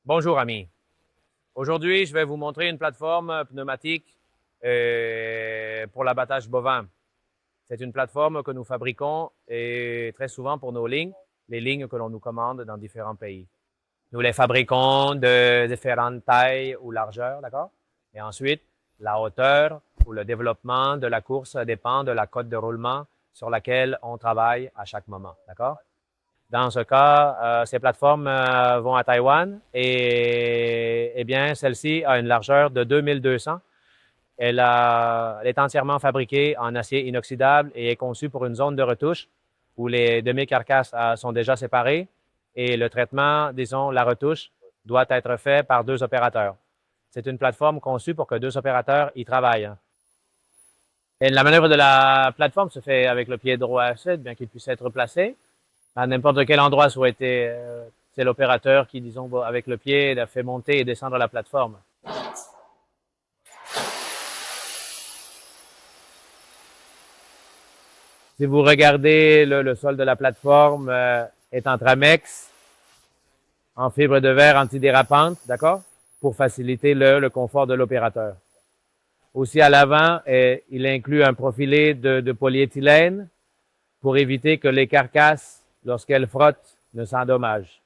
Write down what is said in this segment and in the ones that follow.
Bonjour amis. Aujourd'hui, je vais vous montrer une plateforme pneumatique pour l'abattage bovin. C'est une plateforme que nous fabriquons et très souvent pour nos lignes, les lignes que l'on nous commande dans différents pays. Nous les fabriquons de différentes tailles ou largeurs, d'accord? Et ensuite, la hauteur ou le développement de la course dépend de la cote de roulement sur laquelle on travaille à chaque moment, d'accord? Dans ce cas, ces plateformes vont à Taïwan et eh bien, celle-ci a une largeur de 2200. Elle est entièrement fabriquée en acier inoxydable et est conçue pour une zone de retouche où les demi-carcasses sont déjà séparées et le traitement, disons, la retouche, doit être fait par deux opérateurs. C'est une plateforme conçue pour que deux opérateurs y travaillent. Et la manœuvre de la plateforme se fait avec le pied droit, bien qu'il puisse être placé à n'importe quel endroit souhaité. C'est l'opérateur qui, disons, avec le pied, la fait monter et descendre la plateforme. Si vous regardez le sol de la plateforme est en Tramex, en fibre de verre antidérapante, d'accord, pour faciliter le confort de l'opérateur. Aussi à l'avant, il inclut un profilé de polyéthylène pour éviter que les carcasses, lorsqu'elles frottent, ne s'endommagent.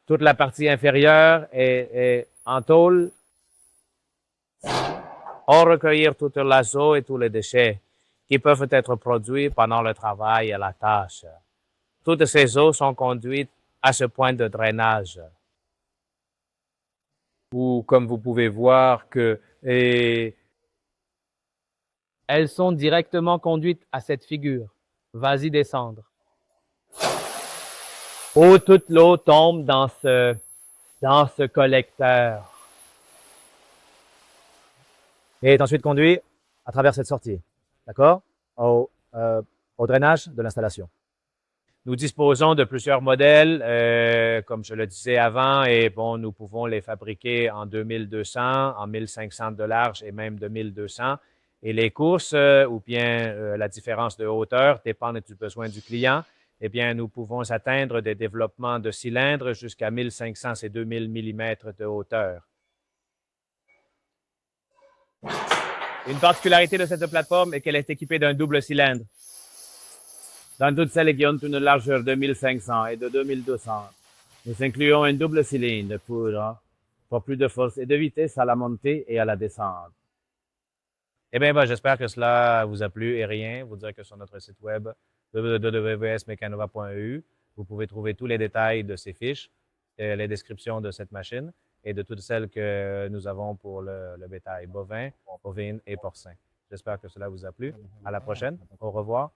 Toute la partie inférieure est en tôle pour recueillir toute l'azote et tous les déchets qui peuvent être produits pendant le travail et la tâche. Toutes ces eaux sont conduites à ce point de drainage. Ou comme vous pouvez voir que elles sont directement conduites à cette figure. Vas-y descendre. Où toute l'eau tombe dans ce collecteur. Et est ensuite conduit à travers cette sortie, d'accord, au drainage de l'installation. Nous disposons de plusieurs modèles, comme je le disais avant, et bon, nous pouvons les fabriquer en 2200, en 1500 de large et même de 1200. Et les courses ou bien la différence de hauteur dépendent du besoin du client. Eh bien, nous pouvons atteindre des développements de cylindres jusqu'à 1500 et 2000 mm de hauteur. Une particularité de cette plateforme est qu'elle est équipée d'un double cylindre. Dans toutes celles qui ont une largeur de 1500 et de 2200, nous incluons un double cylindre pour plus de force et de vitesse à la montée et à la descente. Eh bien, j'espère que cela vous a plu et rien. Vous dire que sur notre site web www.mecanova.eu, vous pouvez trouver tous les détails de ces fiches, les descriptions de cette machine et de toutes celles que nous avons pour le bétail bovin, ovine et porcin. J'espère que cela vous a plu. À la prochaine. Au revoir.